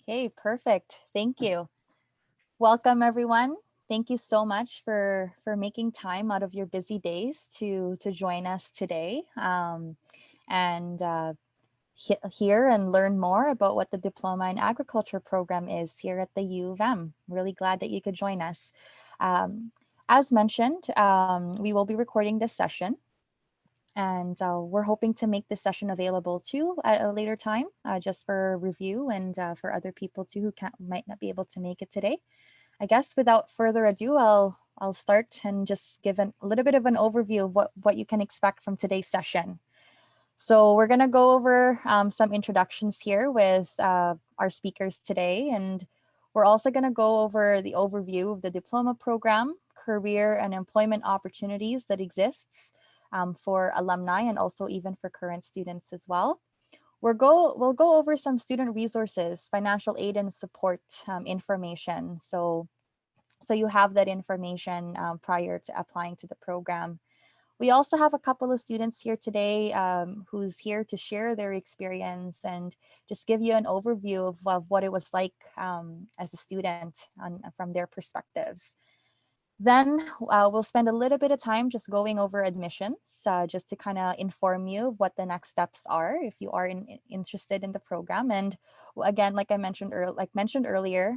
Okay, perfect. Thank you. Welcome, everyone. Thank you so much for making time out of your busy days to join us today and hear and learn more about what the Diploma in Agriculture program is here at the U of M. Really glad that you could join us. As mentioned, we will be recording this session. And we're hoping to make this session available too at a later time, just for review and for other people too who might not be able to make it today. I guess without further ado, I'll start and just give a little bit of an overview of what you can expect from today's session. So we're gonna go over some introductions here with our speakers today, and we're also gonna go over the overview of the diploma program, career and employment opportunities that exists for alumni and also even for current students as well. We'll go over some student resources, financial aid and support information. So you have that information prior to applying to the program. We also have a couple of students here today who's here to share their experience and just give you an overview of what it was like as a student from their perspectives. Then we'll spend a little bit of time just going over admissions, just to kind of inform you of what the next steps are if you are interested in the program. And again, like I mentioned earlier,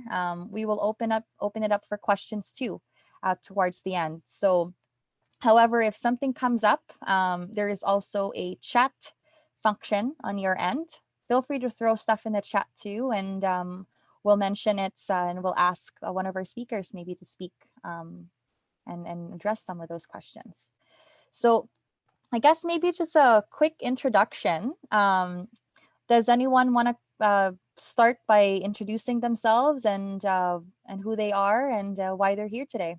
we will open it up for questions too towards the end. So, however, if something comes up, there is also a chat function on your end. Feel free to throw stuff in the chat too, and we'll mention it and we'll ask one of our speakers maybe to speak and address some of those questions. So I guess maybe just a quick introduction. Does anyone want to start by introducing themselves and who they are and why they're here today?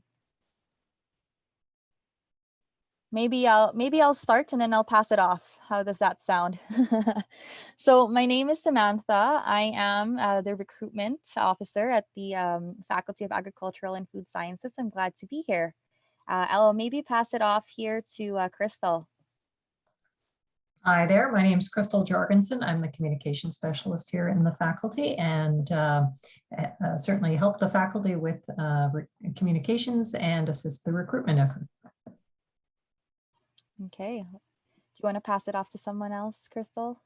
Maybe I'll start and then I'll pass it off. How does that sound? So my name is Samantha. I am the recruitment officer at the Faculty of Agricultural and Food Sciences. I'm glad to be here. I'll maybe pass it off here to Crystal. Hi there, my name is Crystal Jorgensen. I'm the communication specialist here in the faculty and certainly help the faculty with communications and assist the recruitment effort. Okay. Do you want to pass it off to someone else, Crystal?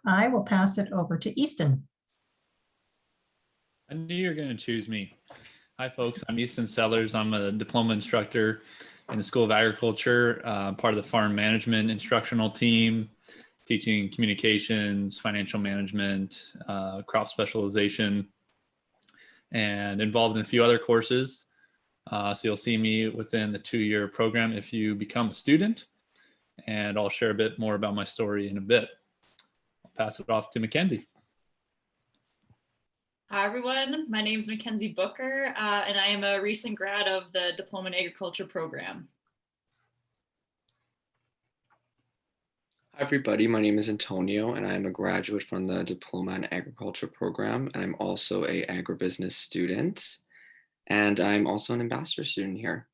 I will pass it over to Easton. I knew you were going to choose me. Hi, folks. I'm Easton Sellers. I'm a diploma instructor in the School of Agriculture, part of the farm management instructional team, teaching communications, financial management, crop specialization, and involved in a few other courses. So you'll see me within the 2-year program if you become a student. And I'll share a bit more about my story in a bit. I'll pass it off to Mackenzie. Hi, everyone. My name is Mackenzie Booker, and I am a recent grad of the Diploma in Agriculture program. Hi, everybody. My name is Antonio, and I'm a graduate from the Diploma in Agriculture program. And I'm also an agribusiness student, and I'm also an ambassador student here.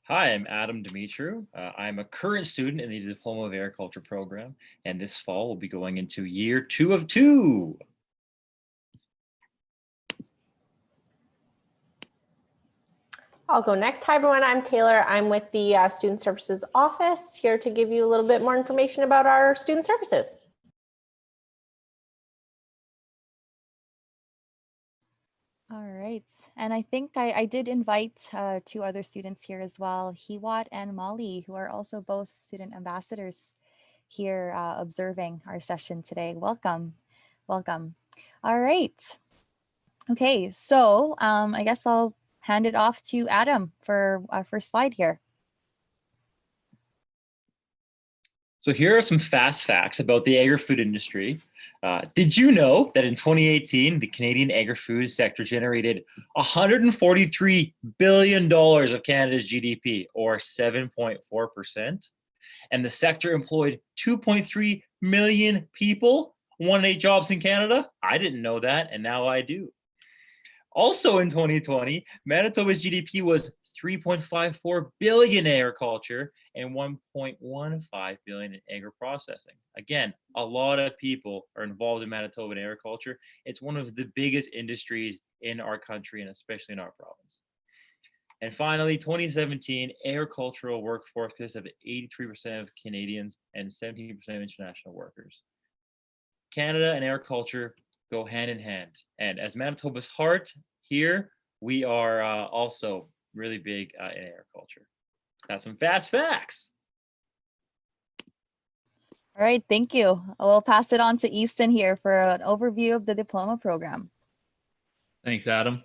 Hi, I'm Adam Dimitru. I'm a current student in the Diploma of Agriculture program, and this fall we'll be going into year 2 of 2. I'll go next. Hi, everyone. I'm Taylor. I'm with the Student Services Office, here to give you a little bit more information about our student services. All right. And I think I did invite 2 other students here as well, Hiwat and Molly, who are also both student ambassadors here observing our session today. Welcome. Welcome. All right. Okay, so I guess I'll hand it off to Adam for our first slide here. So here are some fast facts about the agri-food industry. Did you know that in 2018, the Canadian agri-food sector generated $143 billion of Canada's GDP, or 7.4%? And the sector employed 2.3 million people, 1 in 8 jobs in Canada? I didn't know that, and now I do. Also in 2020, Manitoba's GDP was 3.54 billion in agriculture, and 1.15 billion in agro-processing. Again, a lot of people are involved in Manitoba agriculture. It's one of the biggest industries in our country, and especially in our province. And finally, 2017, agricultural workforce consists of 83% of Canadians and 17% of international workers. Canada and agriculture go hand in hand. And as Manitoba's heart here, we are also really big in agriculture. That's some fast facts. All right, thank you. We'll pass it on to Easton here for an overview of the diploma program. Thanks, Adam.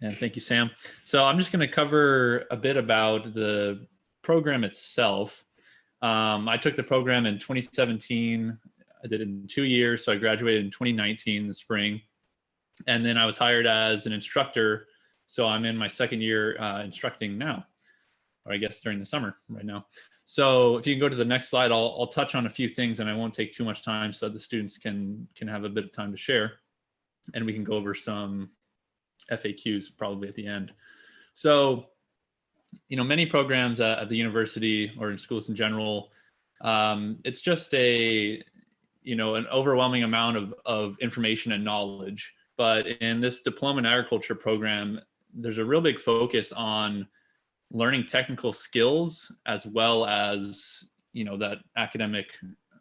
And thank you, Sam. So I'm just going to cover a bit about the program itself. I took the program in 2017. I did it in 2 years. So I graduated in 2019 in the spring. And then I was hired as an instructor. So I'm in my second year instructing now, or I guess during the summer right now. So if you can go to the next slide, I'll touch on a few things and I won't take too much time so that the students can have a bit of time to share. And we can go over some FAQs probably at the end. So, many programs at the university or in schools in general, it's just an overwhelming amount of information and knowledge. But in this Diploma in Agriculture program, there's a real big focus on learning technical skills as well as, that academic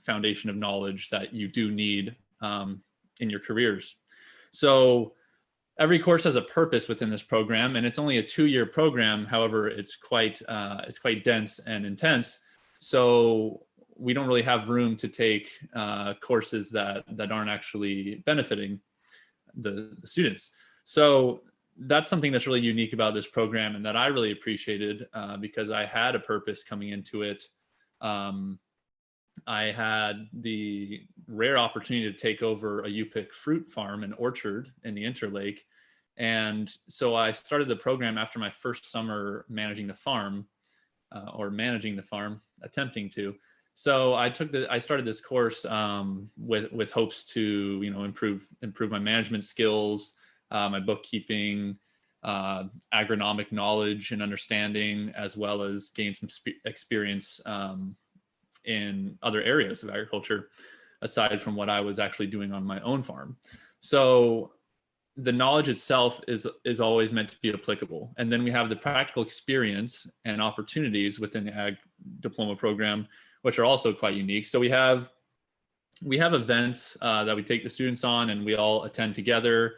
foundation of knowledge that you do need in your careers. So every course has a purpose within this program, and it's only a 2-year program. However, it's quite dense and intense. So we don't really have room to take courses that aren't actually benefiting the students. So that's something that's really unique about this program and that I really appreciated because I had a purpose coming into it. I had the rare opportunity to take over a UPIC fruit farm and orchard in the Interlake. And so I started the program after my first summer managing the farm, attempting to. So I started this course with hopes to, improve my management skills, my bookkeeping, agronomic knowledge and understanding, as well as gain some experience in other areas of agriculture, aside from what I was actually doing on my own farm. So the knowledge itself is always meant to be applicable. And then we have the practical experience and opportunities within the Ag Diploma program, which are also quite unique. So we have events that we take the students on and we all attend together,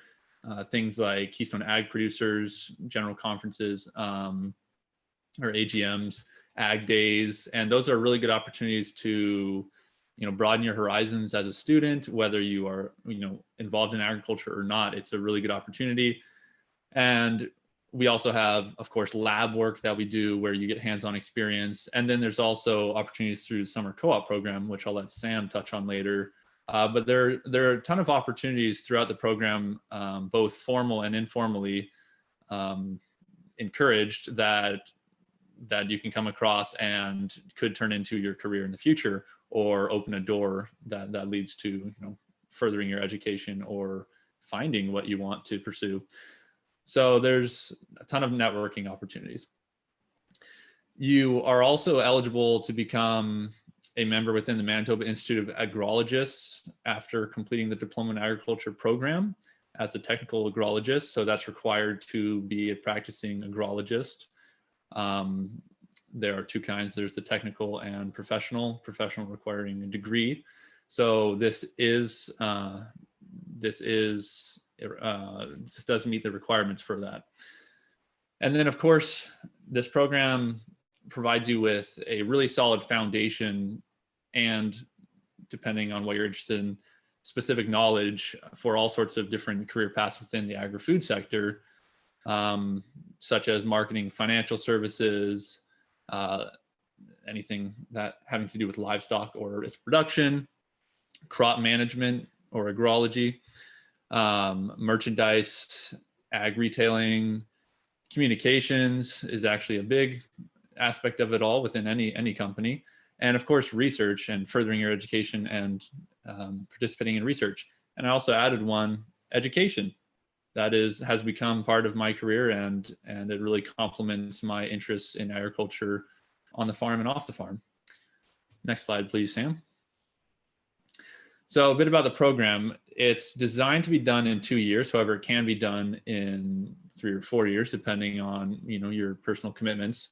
things like Keystone Ag Producers, general conferences, or AGMs, Ag Days. And those are really good opportunities to broaden your horizons as a student, whether you are, involved in agriculture or not. It's a really good opportunity. And we also have, of course, lab work that we do where you get hands-on experience. And then there's also opportunities through the summer co-op program, which I'll let Sam touch on later. But there are a ton of opportunities throughout the program, both formal and informally, encouraged that you can come across and could turn into your career in the future, or open a door that leads to furthering your education or finding what you want to pursue. So there's a ton of networking opportunities. You are also eligible to become a member within the Manitoba Institute of Agrologists after completing the Diploma in Agriculture program as a technical agrologist. So that's required to be a practicing agrologist. There are two kinds. There's the technical and professional requiring a degree. So this does meet the requirements for that. And then of course, this program provides you with a really solid foundation and, depending on what you're interested in, specific knowledge for all sorts of different career paths within the agri-food sector, such as marketing, financial services, anything that having to do with livestock or its production, crop management or agrology, merchandise, ag retailing, communications is actually a big aspect of it all within any company. And of course, research and furthering your education and participating in research. And I also added one, education. has become part of my career, and it really complements my interests in agriculture on the farm and off the farm. Next slide, please, Sam. So a bit about the program. It's designed to be done in 2 years. However, it can be done in 3 or 4 years, depending on your personal commitments.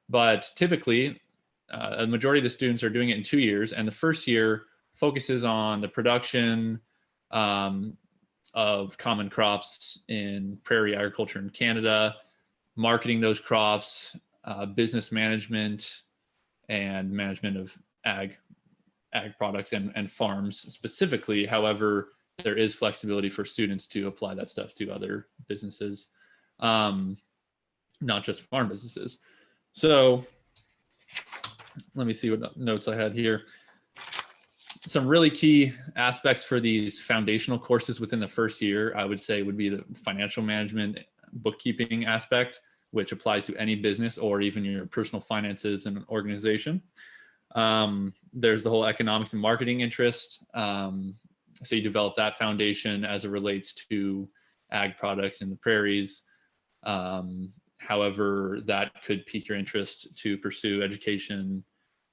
But typically, a majority of the students are doing it in 2 years, and the first year focuses on the production of common crops in prairie agriculture in Canada, marketing those crops, business management, and management of ag products and farms specifically. However, there is flexibility for students to apply that stuff to other businesses, not just farm businesses. So let me see what notes I had here. Some really key aspects for these foundational courses within the first year, I would say, would be the financial management, bookkeeping aspect, which applies to any business or even your personal finances and organization. There's the whole economics and marketing interest. So you develop that foundation as it relates to ag products in the prairies. However, that could pique your interest to pursue education,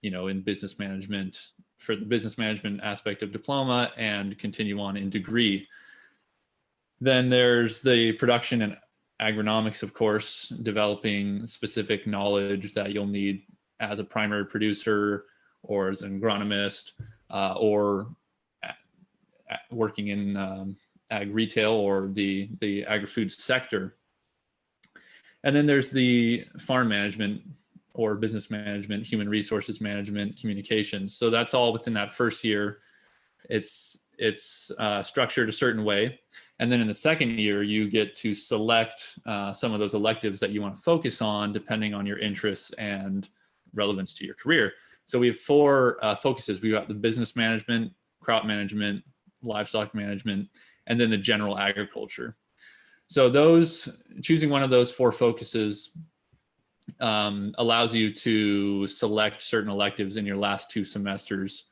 in business management for the business management aspect of diploma and continue on in degree. Then there's the production and agronomics, of course, developing specific knowledge that you'll need as a primary producer or as an agronomist or working in ag retail or the agri-food sector. And then there's the farm management or business management, human resources management, communications. So that's all within that first year. It's structured a certain way. And then in the second year, you get to select some of those electives that you want to focus on depending on your interests and relevance to your career. So we have 4 focuses. We've got the business management, crop management, livestock management, and then the general agriculture. So choosing one of those 4 focuses allows you to select certain electives in your last 2 semesters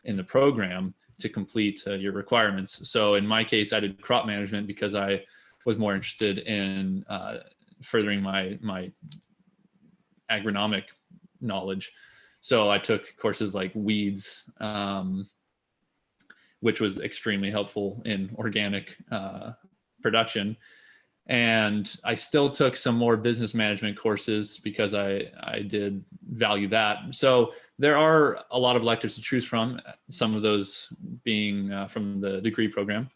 in the program to complete your requirements. So in my case, I did crop management because I was more interested in furthering my agronomic knowledge. So I took courses like weeds, which was extremely helpful in organic production. And I still took some more business management courses because I did value that. So there are a lot of electives to choose from, some of those being from the degree program.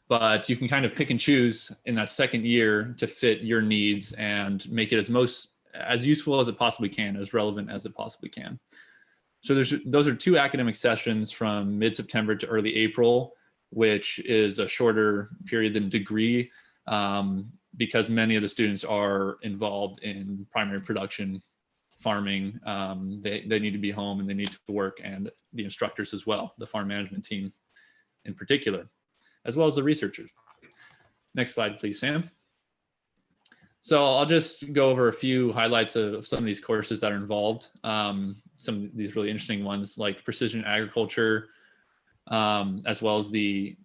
But you can kind of pick and choose in that second year to fit your needs and make it as useful as it possibly can, as relevant as it possibly can. So those are 2 academic sessions from mid-September to early April, which is a shorter period than degree. Because many of the students are involved in primary production, farming. They need to be home and they need to work, and the instructors as well, the farm management team in particular, as well as the researchers. Next slide, please, Sam. So I'll just go over a few highlights of some of these courses that are involved. Some of these really interesting ones like precision agriculture, as well as the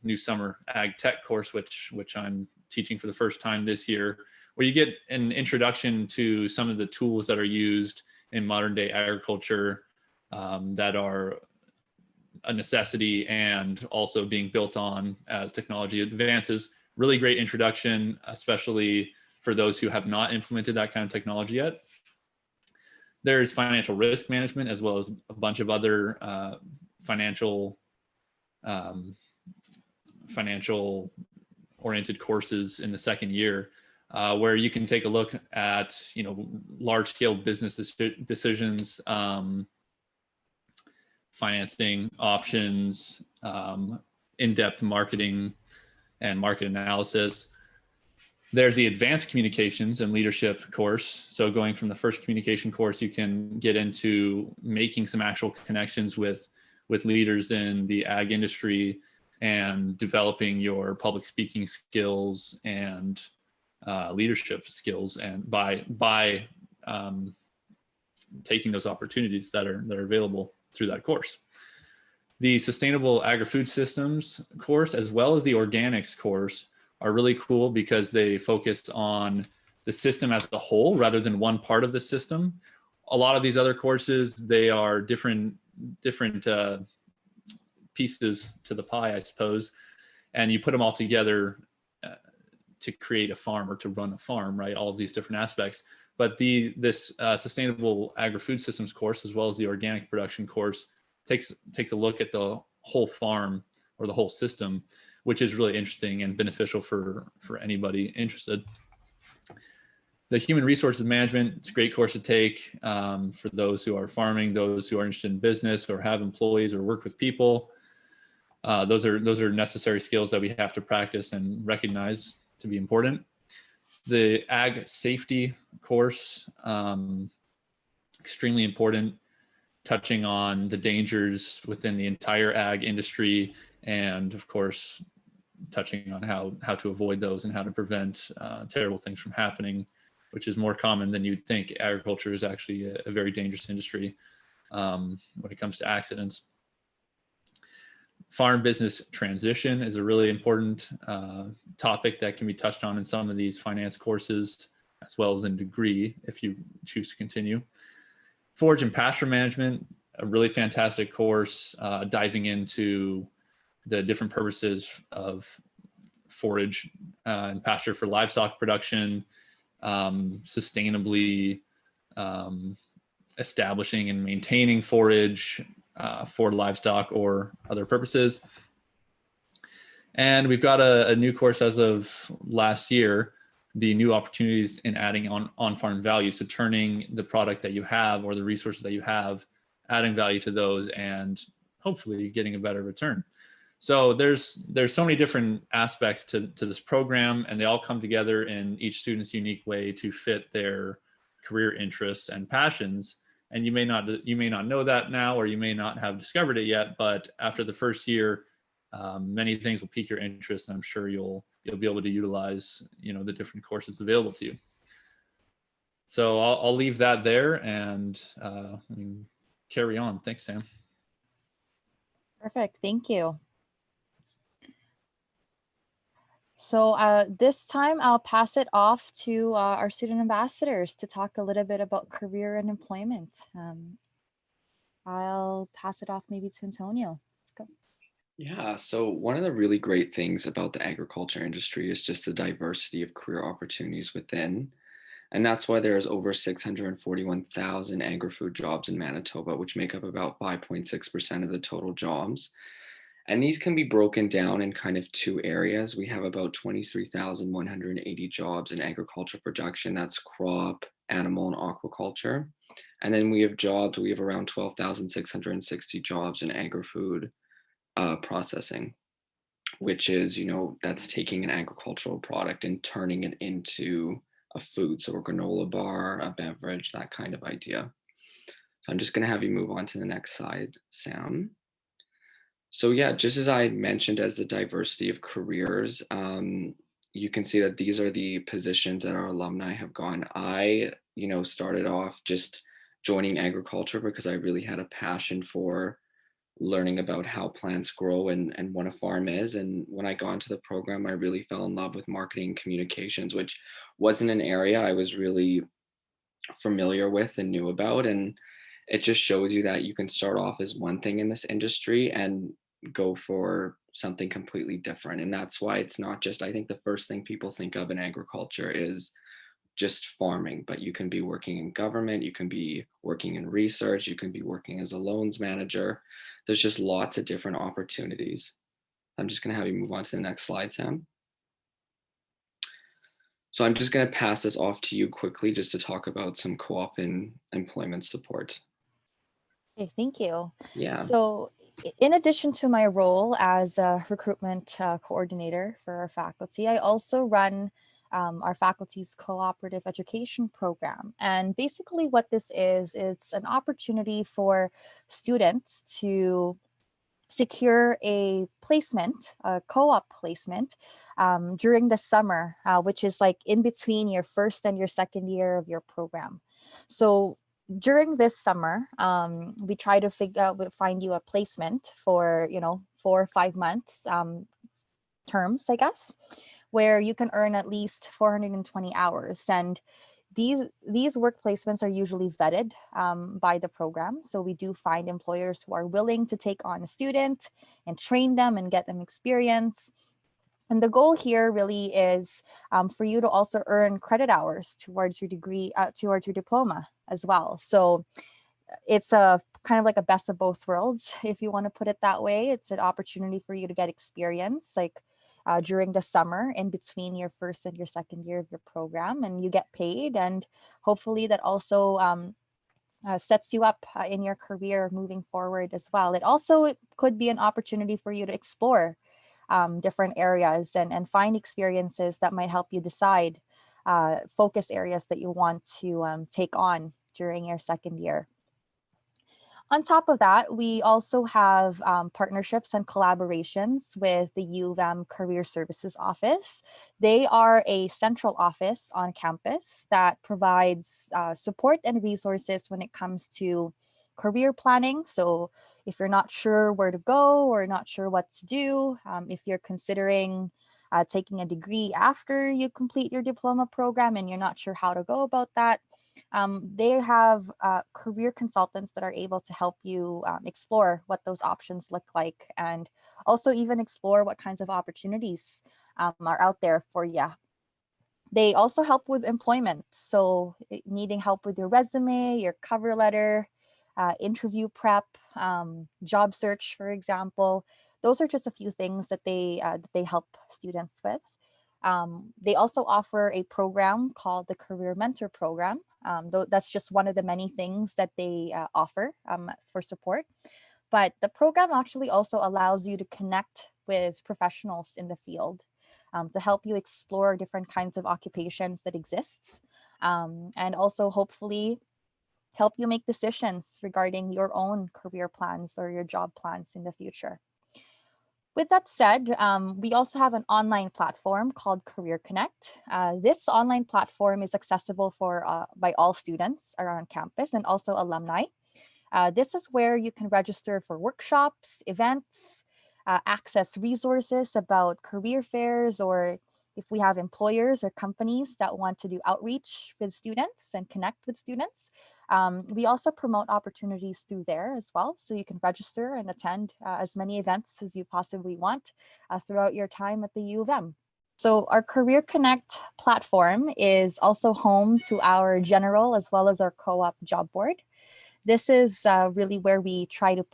new summer ag tech course, which I'm teaching for the first time this year, where you get an introduction to some of the tools that are used in modern day agriculture that are a necessity and also being built on as technology advances. Really great introduction, especially for those who have not implemented that kind of technology yet. There's financial risk management, as well as a bunch of other financial oriented courses in the second year, where you can take a look at large scale business decisions, financing options, in-depth marketing and market analysis. There's the advanced communications and leadership course. So going from the first communication course, you can get into making some actual connections with leaders in the ag industry and developing your public speaking skills and leadership skills, and by taking those opportunities that are available through that course. The sustainable agri-food systems course, as well as the organics course, are really cool because they focus on the system as a whole rather than one part of the system. A lot of these other courses, they are different pieces to the pie, I suppose, and you put them all together to create a farm or to run a farm, right? All of these different aspects. But this sustainable agri-food systems course, as well as the organic production course, takes a look at the whole farm or the whole system, which is really interesting and beneficial for anybody interested. The human resources management, it's a great course to take for those who are farming, those who are interested in business or have employees or work with people. Those are necessary skills that we have to practice and recognize to be important. The ag safety course, extremely important, touching on the dangers within the entire ag industry, and of course, touching on how to avoid those and how to prevent terrible things from happening, which is more common than you'd think. Agriculture is actually a very dangerous industry when it comes to accidents. Farm business transition is a really important topic that can be touched on in some of these finance courses, as well as in degree, if you choose to continue. Forage and pasture management, a really fantastic course, diving into the different purposes of forage and pasture for livestock production, sustainably establishing and maintaining forage for livestock or other purposes. And we've got a new course as of last year, the new opportunities in adding on-farm value. So turning the product that you have or the resources that you have, adding value to those and hopefully getting a better return. So there's so many different aspects to this program, and they all come together in each student's unique way to fit their career interests and passions. And you may not know that now, or you may not have discovered it yet, but after the first year, many things will pique your interest, and I'm sure you'll be able to utilize the different courses available to you. So I'll leave that there and carry on. Thanks, Sam. Perfect. Thank you. So this time I'll pass it off to our student ambassadors to talk a little bit about career and employment. I'll pass it off maybe to Antonio. Let's go. Yeah, so one of the really great things about the agriculture industry is just the diversity of career opportunities within. And that's why there's over 641,000 agri-food jobs in Manitoba, which make up about 5.6% of the total jobs. And these can be broken down in kind of two areas. We have about 23,180 jobs in agriculture production. That's crop, animal, and aquaculture. And then we have around 12,660 jobs in agri-food processing, which is, that's taking an agricultural product and turning it into a food. So a granola bar, a beverage, that kind of idea. So I'm just going to have you move on to the next slide, Sam. So yeah, just as I mentioned, as the diversity of careers, you can see that these are the positions that our alumni have gone. I, started off just joining agriculture because I really had a passion for learning about how plants grow and what a farm is. And when I got into the program, I really fell in love with marketing and communications, which wasn't an area I was really familiar with and knew about. And it just shows you that you can start off as one thing in this industry and go for something completely different. And that's why it's not just, I think the first thing people think of in agriculture is just farming, but you can be working in government, you can be working in research, you can be working as a loans manager. There's just lots of different opportunities. I'm just going to have you move on to the next slide, Sam. So I'm just going to pass this off to you quickly just to talk about some co-op and employment support. Okay, thank you. Yeah. So in addition to my role as a recruitment coordinator for our faculty, I also run our faculty's cooperative education program. And basically what this is, it's an opportunity for students to secure a placement, a co-op placement during the summer, which is like in between your first and your second year of your program. So during this summer, we try to find you a placement for, 4 or 5 months terms, I guess, where you can earn at least 420 hours. And these work placements are usually vetted by the program. So we do find employers who are willing to take on a student and train them and get them experience. And the goal here really is for you to also earn credit hours towards your degree, towards your diploma as well. So it's a kind of like a best of both worlds, if you want to put it that way. It's an opportunity for you to get experience, like during the summer in between your first and your second year of your program, and you get paid. And hopefully that also sets you up in your career moving forward as well. It also could be an opportunity for you to explore different areas and find experiences that might help you decide focus areas that you want to take on during your second year. On top of that, we also have partnerships and collaborations with the U of M Career Services Office. They are a central office on campus that provides support and resources when it comes to career planning. So if you're not sure where to go or not sure what to do, if you're considering taking a degree after you complete your diploma program and you're not sure how to go about that, they have career consultants that are able to help you explore what those options look like, and also even explore what kinds of opportunities are out there for you. They also help with employment. So needing help with your resume, your cover letter, interview prep, job search, for example. Those are just a few things that they help students with. They also offer a program called the Career Mentor Program. That's just one of the many things that they offer for support. But the program actually also allows you to connect with professionals in the field to help you explore different kinds of occupations that exists, and also hopefully help you make decisions regarding your own career plans or your job plans in the future. With that said, we also have an online platform called Career Connect. This online platform is accessible by all students around campus and also alumni. This is where you can register for workshops, events, access resources about career fairs, or if we have employers or companies that want to do outreach with students and connect with students. We also promote opportunities through there as well. So you can register and attend as many events as you possibly want throughout your time at the U of M. So our Career Connect platform is also home to our general as well as our co-op job board. This is really where we try to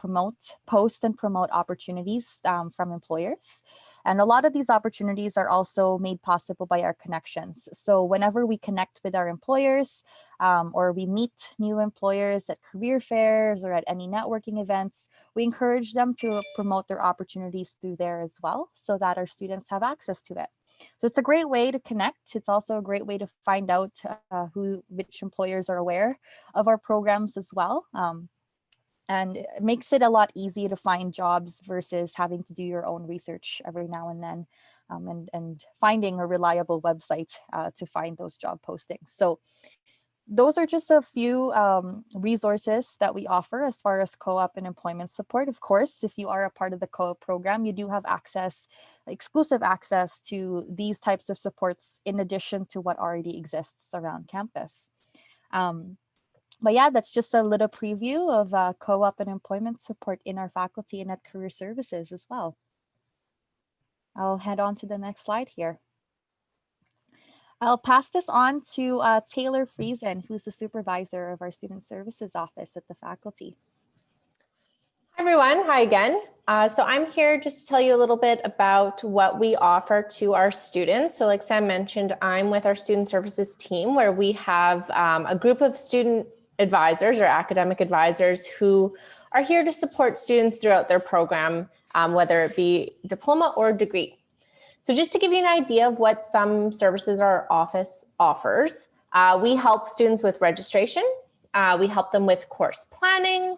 post and promote opportunities from employers. And a lot of these opportunities are also made possible by our connections. So whenever we connect with our employers or we meet new employers at career fairs or at any networking events, we encourage them to promote their opportunities through there as well, so that our students have access to it. So it's a great way to connect. It's also a great way to find out which employers are aware of our programs as well. And it makes it a lot easier to find jobs versus having to do your own research every now and then, and finding a reliable website to find those job postings. So those are just a few resources that we offer as far as co-op and employment support. Of course, if you are a part of the co-op program, you do have exclusive access to these types of supports in addition to what already exists around campus. But yeah, that's just a little preview of co-op and employment support in our faculty and at Career Services as well. I'll head on to the next slide here. I'll pass this on to Taylor Friesen, who's the supervisor of our Student Services Office at the faculty. Hi everyone, hi again. So I'm here just to tell you a little bit about what we offer to our students. So like Sam mentioned, I'm with our Student Services team, where we have a group of student advisors or academic advisors who are here to support students throughout their program, whether it be diploma or degree. So just to give you an idea of what some services our office offers, we help students with registration. We help them with course planning.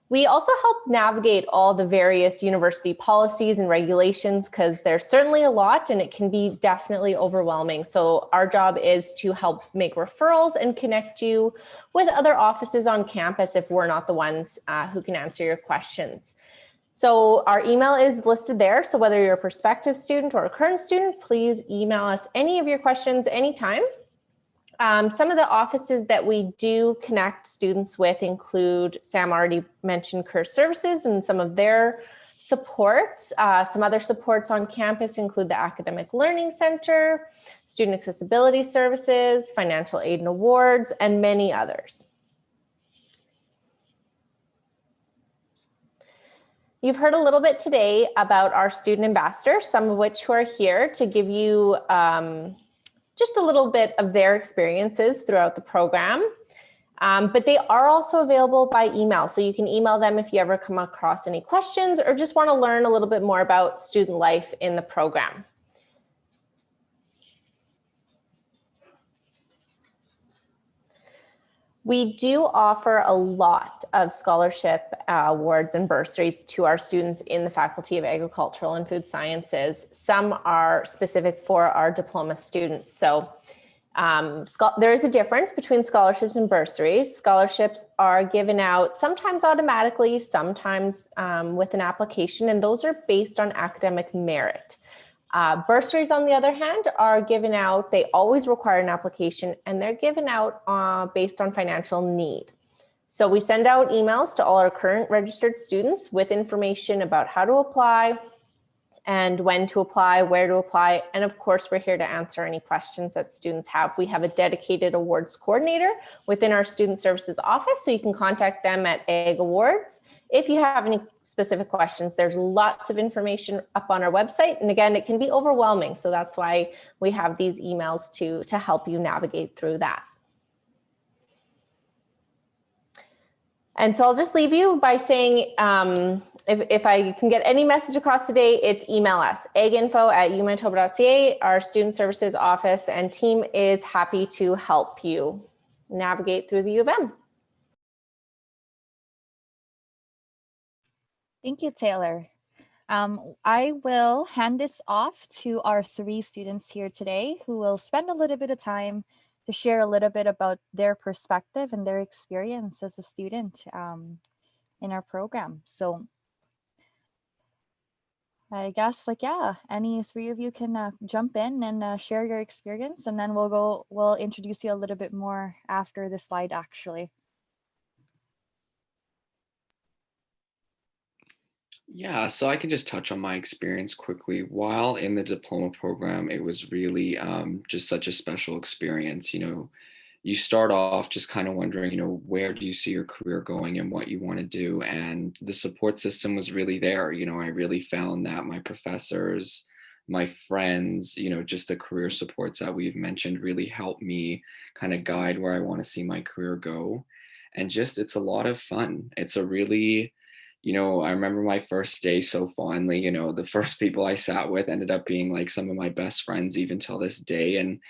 We also help navigate all the various university policies and regulations, because there's certainly a lot and it can be definitely overwhelming. So our job is to help make referrals and connect you with other offices on campus if we're not the ones who can answer your questions. So our email is listed there. So whether you're a prospective student or a current student, please email us any of your questions anytime. Some of the offices that we do connect students with include, Sam already mentioned Career Services and some of their supports. Some other supports on campus include the Academic Learning Center, Student Accessibility Services, Financial Aid and Awards, and many others. You've heard a little bit today about our student ambassadors, some of which who are here to give you just a little bit of their experiences throughout the program. But they are also available by email. So you can email them if you ever come across any questions or just want to learn a little bit more about student life in the program. We do offer a lot of scholarship awards and bursaries to our students in the Faculty of Agricultural and Food Sciences. Some are specific for our diploma students. So there is a difference between scholarships and bursaries. Scholarships are given out sometimes automatically, sometimes with an application, and those are based on academic merit. Bursaries, on the other hand, are given out, they always require an application, and they're given out based on financial need. So we send out emails to all our current registered students with information about how to apply and when to apply, where to apply, and of course, we're here to answer any questions that students have. We have a dedicated awards coordinator within our student services office, so you can contact them at Ag Awards. If you have any specific questions, there's lots of information up on our website. And again, it can be overwhelming. So that's why we have these emails to help you navigate through that. And so I'll just leave you by saying, if I can get any message across today, it's email us, aginfo@umanitoba.ca. Our student services office and team is happy to help you navigate through the U of M. Thank you, Taylor. I will hand this off to our 3 students here today who will spend a little bit of time to share a little bit about their perspective and their experience as a student in our program. So I guess any 3 of you can jump in and share your experience, and then we'll introduce you a little bit more after the slide actually. Yeah, so I can just touch on my experience quickly. While in the diploma program, it was really just such a special experience. You start off just kind of wondering, where do you see your career going and what you want to do? And the support system was really there. I really found that my professors, my friends, just the career supports that we've mentioned really helped me kind of guide where I want to see my career go. And just, it's a lot of fun. It's a really, I remember my first day so fondly. The first people I sat with ended up being like some of my best friends even till this day. And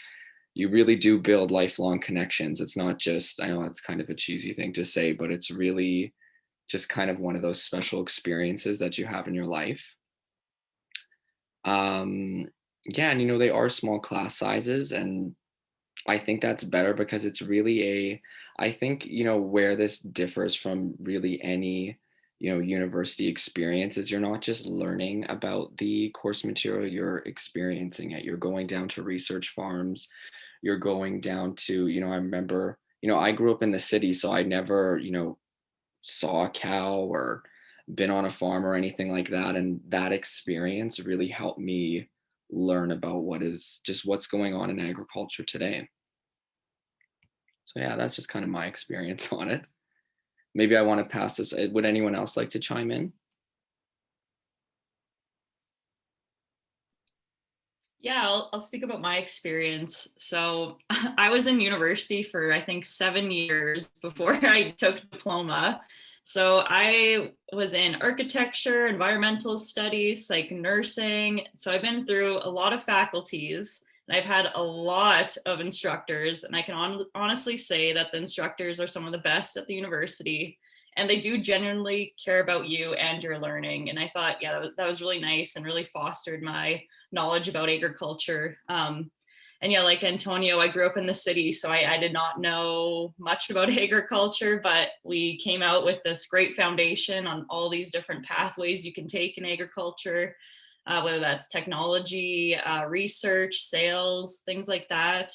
you really do build lifelong connections. It's not just, I know it's kind of a cheesy thing to say, but it's really just kind of one of those special experiences that you have in your life. Yeah, and they are small class sizes, and I think that's better because it's really I think, where this differs from really any university experience is you're not just learning about the course material, you're experiencing it. You're going down to research farms, you're going down to, I remember, I grew up in the city, so I never, saw a cow or been on a farm or anything like that. And that experience really helped me learn about what's going on in agriculture today. So yeah, that's just kind of my experience on it. Maybe I want to pass this. Would anyone else like to chime in? Yeah, I'll speak about my experience. So I was in university for, I think, 7 years before I took diploma. So I was in architecture, environmental studies, psych nursing. So I've been through a lot of faculties, and I've had a lot of instructors. And I can honestly say that the instructors are some of the best at the university. And they do genuinely care about you and your learning. And I thought, yeah, that was really nice and really fostered my knowledge about agriculture. And yeah, like Antonio, I grew up in the city, so I did not know much about agriculture, but we came out with this great foundation on all these different pathways you can take in agriculture, whether that's technology, research, sales, things like that.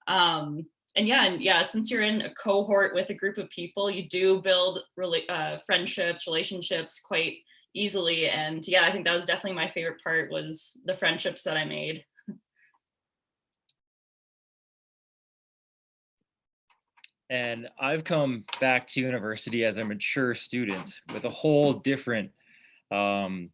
And yeah, since you're in a cohort with a group of people, you do build friendships, relationships quite easily. And yeah, I think that was definitely my favorite part, was the friendships that I made. And I've come back to university as a mature student with a whole different, I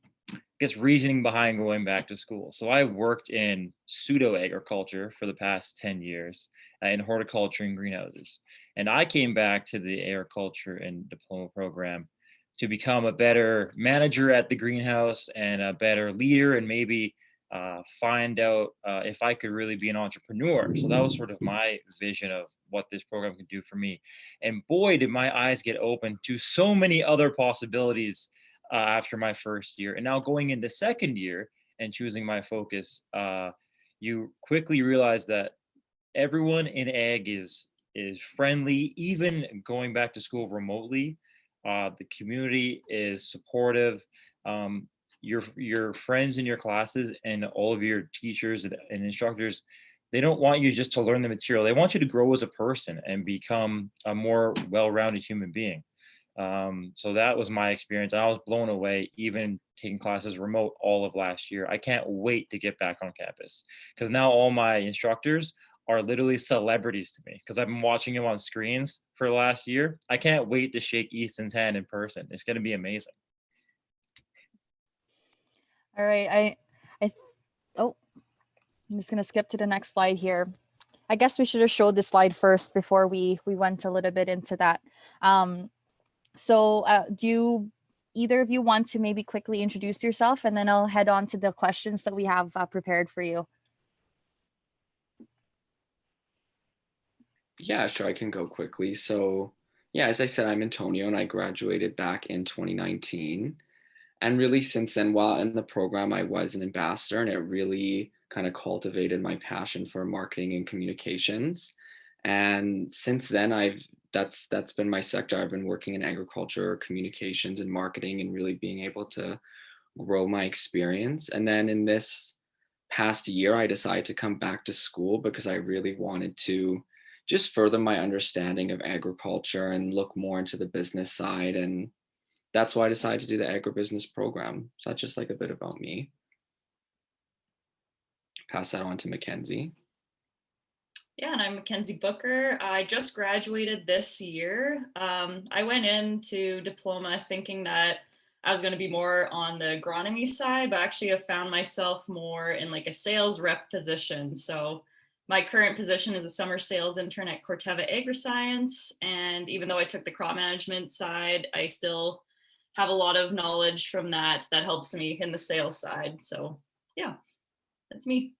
guess, reasoning behind going back to school. So I worked in pseudo agriculture for the past 10 years in horticulture and greenhouses. And I came back to the agriculture and diploma program to become a better manager at the greenhouse and a better leader, and maybe find out if I could really be an entrepreneur. So that was sort of my vision of what this program could do for me. And boy, did my eyes get open to so many other possibilities after my first year. And now going into second year and choosing my focus, you quickly realize that everyone in ag is friendly. Even going back to school remotely, the community is supportive. Your friends in your classes and all of your teachers and instructors, they don't want you just to learn the material. They want you to grow as a person and become a more well-rounded human being. So that was my experience. I was blown away, even taking classes remote all of last year. I can't wait to get back on campus, because now all my instructors are literally celebrities to me, because I've been watching them on screens for the last year. I can't wait to shake Easton's hand in person. It's going to be amazing. All right. Oh, I'm just gonna skip to the next slide here. I guess we should have showed this slide first before we went a little bit into that. So do you, either of you want to maybe quickly introduce yourself, and then I'll head on to the questions that we have prepared for you. Yeah, sure, I can go quickly. So, yeah, as I said, I'm Antonio and I graduated back in 2019. And really, since then, while in the program, I was an ambassador, and it really kind of cultivated my passion for marketing and communications. And since then, that's been my sector. I've been working in agriculture, communications, and marketing, and really being able to grow my experience. And then in this past year, I decided to come back to school because I really wanted to just further my understanding of agriculture and look more into the business side. And that's why I decided to do the agribusiness program. So that's just like a bit about me. Pass that on to Mackenzie. Yeah, and I'm Mackenzie Booker. I just graduated this year. I went into Diploma thinking that I was going to be more on the agronomy side, but actually I've found myself more in like a sales rep position. So my current position is a summer sales intern at Corteva Agri-Science. And even though I took the crop management side, I still have a lot of knowledge from that helps me in the sales side. So yeah, that's me.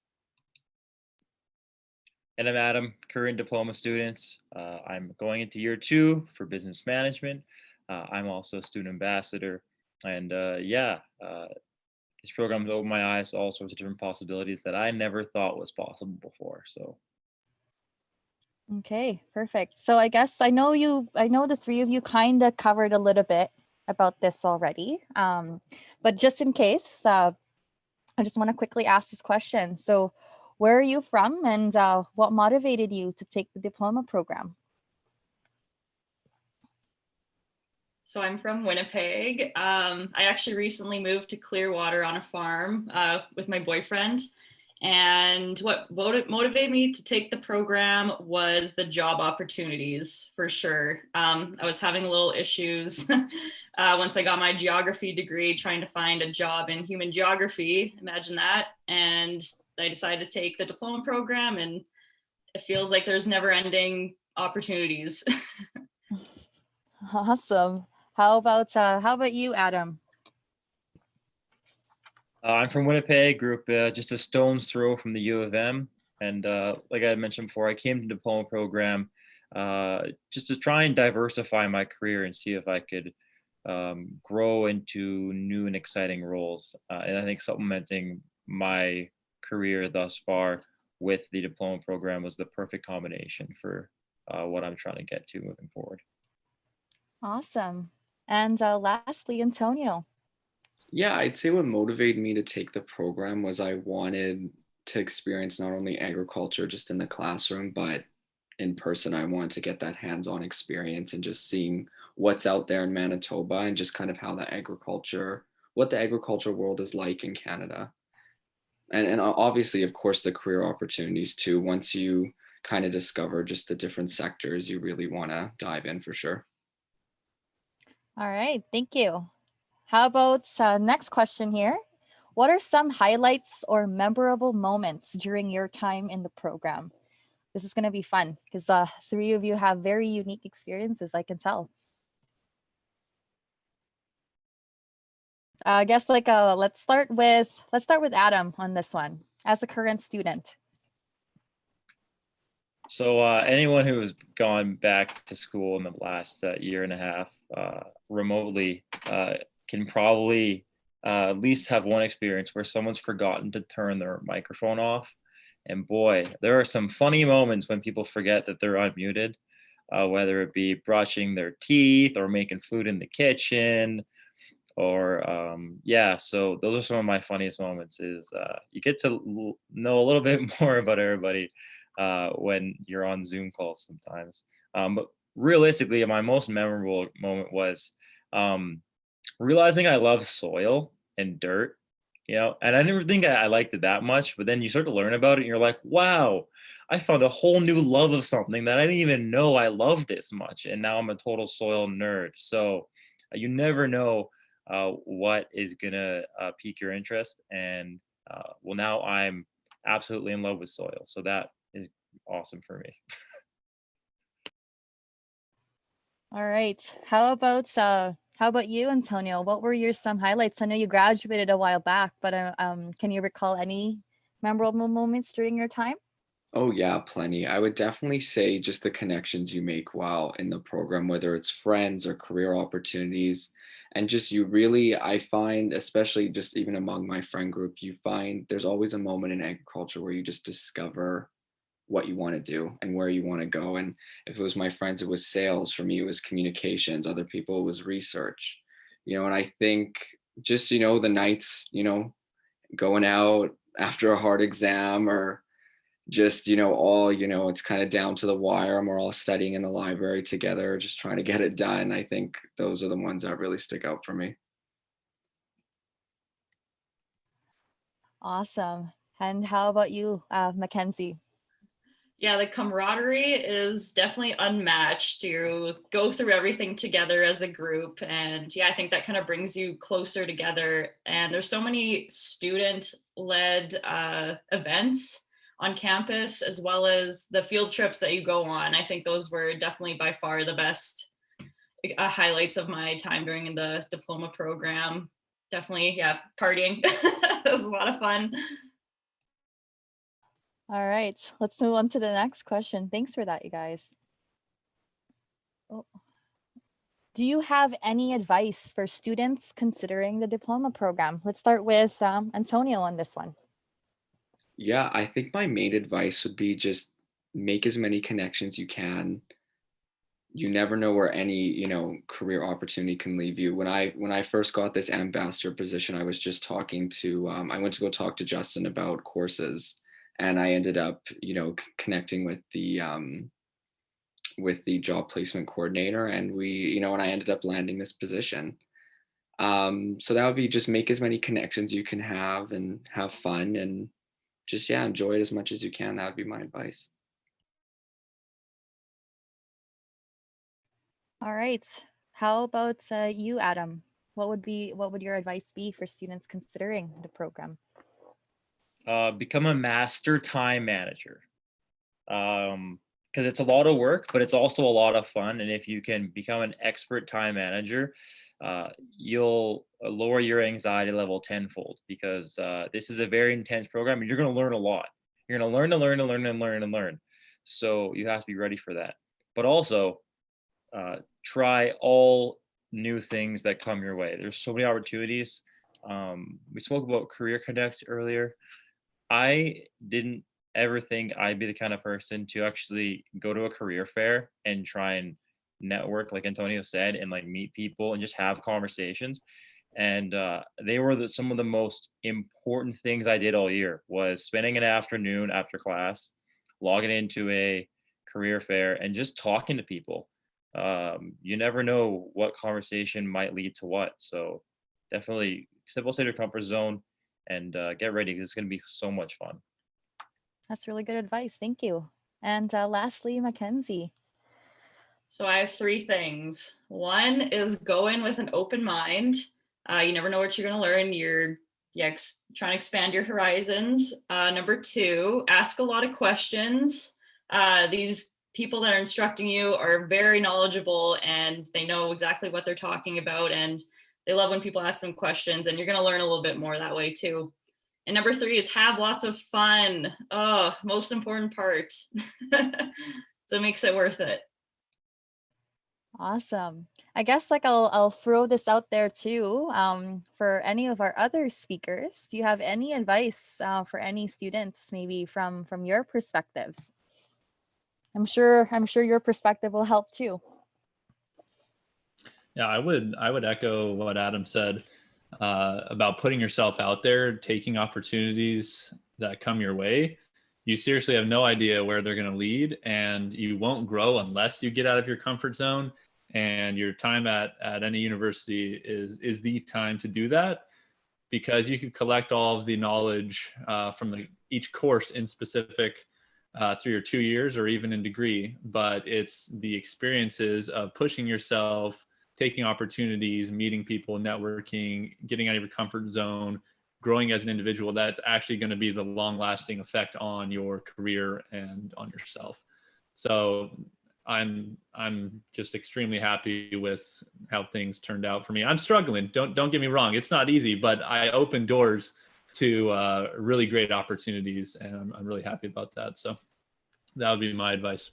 And I'm Adam, current diploma student. I'm going into year 2 for business management. I'm also a student ambassador. And this program has opened my eyes to all sorts of different possibilities that I never thought was possible before. So. Okay, perfect. So I guess I know the three of you kind of covered a little bit about this already. But just in case, I just want to quickly ask this question. So where are you from, and what motivated you to take the diploma program? So I'm from Winnipeg. I actually recently moved to Clearwater on a farm with my boyfriend. And what motivated me to take the program was the job opportunities, for sure. I was having little issues once I got my geography degree, trying to find a job in human geography. Imagine that. And I decided to take the diploma program, and it feels like there's never ending opportunities. Awesome. How about you, Adam? I'm from Winnipeg, grew up just a stone's throw from the U of M. And like I mentioned before, I came to the diploma program just to try and diversify my career and see if I could grow into new and exciting roles. And I think supplementing my career thus far with the diploma program was the perfect combination for what I'm trying to get to moving forward. Awesome. And lastly, Antonio. Yeah, I'd say what motivated me to take the program was I wanted to experience not only agriculture just in the classroom, but in person. I wanted to get that hands-on experience and just seeing what's out there in Manitoba and just kind of how what the agriculture world is like in Canada. And obviously, of course, the career opportunities too. Once you kind of discover just the different sectors you really want to dive in for sure. All right, thank you. How about next question here? What are some highlights or memorable moments during your time in the program? This is going to be fun because three of you have very unique experiences, I can tell. I guess let's start with Adam on this one as a current student. So anyone who has gone back to school in the last year and a half remotely can probably at least have one experience where someone's forgotten to turn their microphone off. And boy, there are some funny moments when people forget that they're unmuted, whether it be brushing their teeth or making food in the kitchen, or yeah. So those are some of my funniest moments. Is you get to know a little bit more about everybody when you're on Zoom calls sometimes. But realistically, my most memorable moment was realizing I love soil and dirt, and I never think I liked it that much, but then you start to learn about it and you're like, wow, I found a whole new love of something that I didn't even know I loved this much. And now I'm a total soil nerd. So you never know what is gonna pique your interest. And well, now I'm absolutely in love with soil. So that is awesome for me. All right. How about you, Antonio? What were your some highlights? I know you graduated a while back, but can you recall any memorable moments during your time? Oh yeah, plenty. I would definitely say just the connections you make while in the program, whether it's friends or career opportunities. And just you really, I find, especially just even among my friend group, you find there's always a moment in agriculture where you just discover what you want to do and where you want to go. And if it was my friends, it was sales. For me, it was communications. Other people, it was research. And I think just, the nights, going out after a hard exam or just it's kind of down to the wire and we're all studying in the library together just trying to get it done. I think those are the ones that really stick out for me. Awesome. And how about you, Mackenzie? Yeah, the camaraderie is definitely unmatched. You go through everything together as a group. And yeah, I think that kind of brings you closer together. And there's so many student-led events on campus, as well as the field trips that you go on. I think those were definitely by far the best highlights of my time during the diploma program. Definitely, yeah, partying. It was a lot of fun. All right, let's move on to the next question. Thanks for that, you guys. Oh. Do you have any advice for students considering the diploma program? Let's start with Antonio on this one. Yeah, I think my main advice would be just make as many connections you can. You never know where any career opportunity can leave you. When I first got this ambassador position, I was just talking to I went to go talk to Justin about courses, and I ended up connecting with the job placement coordinator, and and I ended up landing this position. So that would be just make as many connections you can have and have fun and just enjoy it as much as you can. That would be my advice. All right. How about you, Adam? What would your advice be for students considering the program? Become a master time manager. Because it's a lot of work, but it's also a lot of fun. And if you can become an expert time manager, you'll lower your anxiety level tenfold, because this is a very intense program and you're going to learn a lot. You're going to learn and learn and learn and learn and learn. So you have to be ready for that. But also try all new things that come your way. There's so many opportunities. We spoke about Career Connect earlier. I didn't ever think I'd be the kind of person to actually go to a career fair and try and network, like Antonio said, and like meet people and just have conversations. And they were some of the most important things I did all year was spending an afternoon after class, logging into a career fair and just talking to people. You never know what conversation might lead to what. So definitely step outside your comfort zone and get ready because it's going to be so much fun. That's really good advice. Thank you. And lastly, Mackenzie. So I have three things. One is go in with an open mind. You never know what you're going to learn. You're trying to expand your horizons. Number two, ask a lot of questions. These people that are instructing you are very knowledgeable and they know exactly what they're talking about. And they love when people ask them questions, and you're going to learn a little bit more that way too. And number three is have lots of fun. Oh, most important part. So it makes it worth it. Awesome. I guess like I'll throw this out there too. For any of our other speakers, do you have any advice for any students, maybe from your perspectives? I'm sure your perspective will help too. Yeah, I would echo what Adam said about putting yourself out there, taking opportunities that come your way. You seriously have no idea where they're going to lead, and you won't grow unless you get out of your comfort zone. And your time at any university is the time to do that, because you could collect all of the knowledge from each course in specific through your 2 years or even in degree, but it's the experiences of pushing yourself, taking opportunities, meeting people, networking, getting out of your comfort zone, growing as an individual, that's actually going to be the long lasting effect on your career and on yourself. So I'm just extremely happy with how things turned out for me. I'm struggling. Don't get me wrong. It's not easy, but I opened doors to really great opportunities, and I'm really happy about that. So that would be my advice.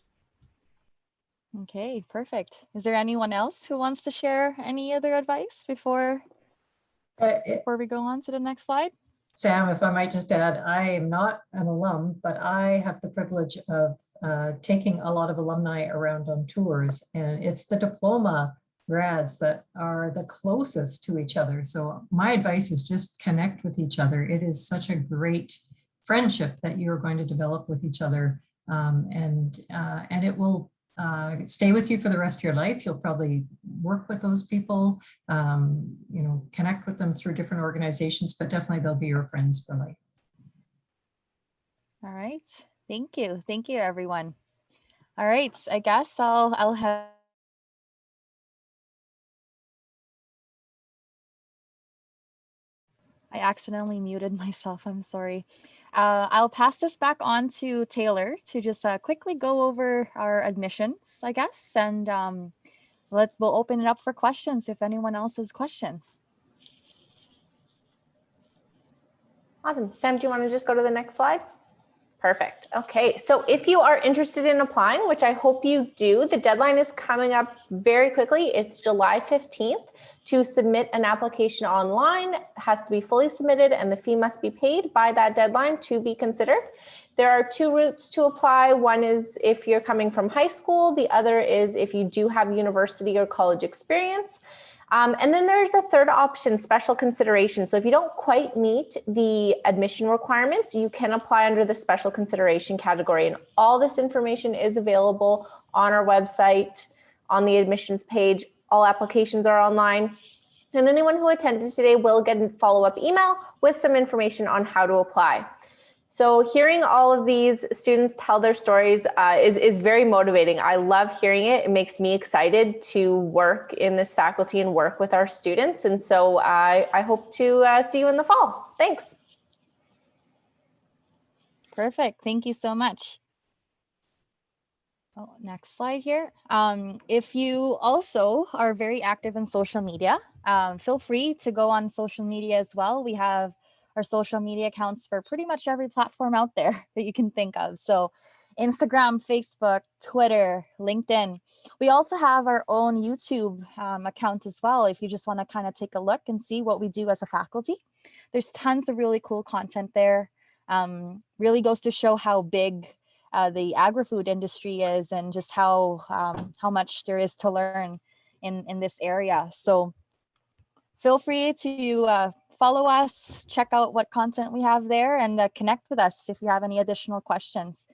Okay, perfect. Is there anyone else who wants to share any other advice before we go on to the next slide? Sam, if I might just add, I am not an alum, but I have the privilege of taking a lot of alumni around on tours, and it's the diploma grads that are the closest to each other. So my advice is just connect with each other. It is such a great friendship that you're going to develop with each other, and it will stay with you for the rest of your life. You'll probably work with those people, connect with them through different organizations, but definitely they'll be your friends for life. All right. Thank you. Thank you, everyone. All right. I guess I'll have I accidentally muted myself. I'm sorry. I'll pass this back on to Taylor to just quickly go over our admissions, I guess, and we'll open it up for questions if anyone else has questions. Awesome. Sam, do you want to just go to the next slide? Perfect. Okay, so if you are interested in applying, which I hope you do, the deadline is coming up very quickly. It's July 15th. To submit an application online, it has to be fully submitted and the fee must be paid by that deadline to be considered. There are two routes to apply. One is if you're coming from high school. The other is if you do have university or college experience. And then there's a third option, special consideration. So if you don't quite meet the admission requirements, you can apply under the special consideration category. And all this information is available on our website, on the admissions page. All applications are online. And anyone who attended today will get a follow-up email with some information on how to apply. So hearing all of these students tell their stories is very motivating. I love hearing it. It makes me excited to work in this faculty and work with our students. And so I hope to see you in the fall. Thanks. Perfect. Thank you so much. Oh, next slide here. If you also are very active in social media, feel free to go on social media as well. We have our social media accounts for pretty much every platform out there that you can think of. So Instagram, Facebook, Twitter, LinkedIn. We also have our own YouTube account as well. If you just want to kind of take a look and see what we do as a faculty, there's tons of really cool content there. really goes to show how big the agri-food industry is, and just how much there is to learn in this area. So feel free to follow us, check out what content we have there, and connect with us if you have any additional questions.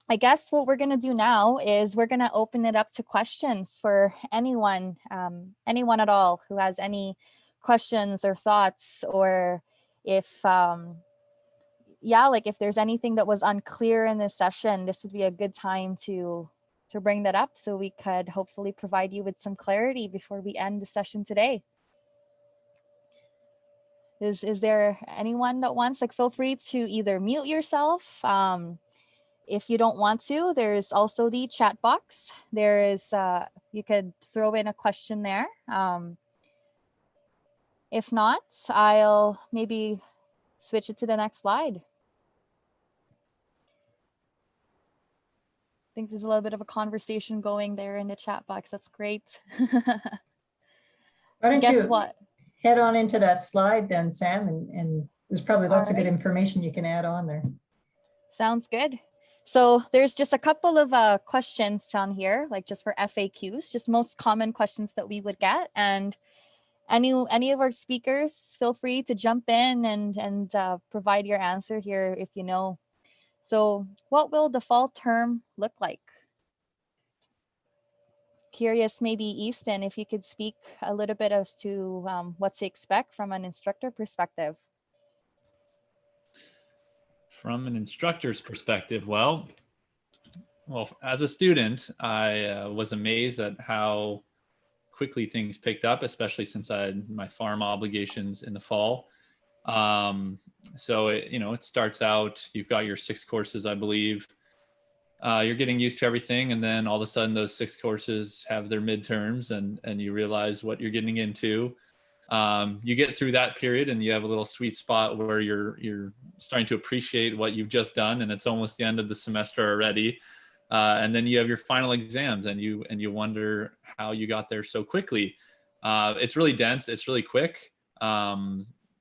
I guess what we're going to do now is we're going to open it up to questions for anyone at all who has any questions or thoughts, or if if there's anything that was unclear in this session, this would be a good time to bring that up, so we could hopefully provide you with some clarity before we end the session today. Is there anyone that wants? Feel free to either mute yourself. If you don't want to, there's also the chat box. There is, you could throw in a question there. If not, I'll maybe switch it to the next slide. I think there's a little bit of a conversation going there in the chat box. That's great. Why don't Guess you what? head on into that slide then, Sam, and there's probably lots of good Alright. information you can add on there. Sounds good. So there's just a couple of questions down here, just for FAQs, just most common questions that we would get. And any of our speakers, feel free to jump in and provide your answer here if you know. So what will the fall term look like? Curious, maybe Easton, if you could speak a little bit as to what to expect from an instructor perspective. From an instructor's perspective, well, as a student, I was amazed at how quickly things picked up, especially since I had my farm obligations in the fall. So it starts out, you've got your 6 courses, I believe. You're getting used to everything, and then all of a sudden those 6 courses have their midterms, and you realize what you're getting into. You get through that period and you have a little sweet spot where you're starting to appreciate what you've just done, and it's almost the end of the semester already. And then you have your final exams, and you wonder how you got there so quickly. It's really dense, it's really quick,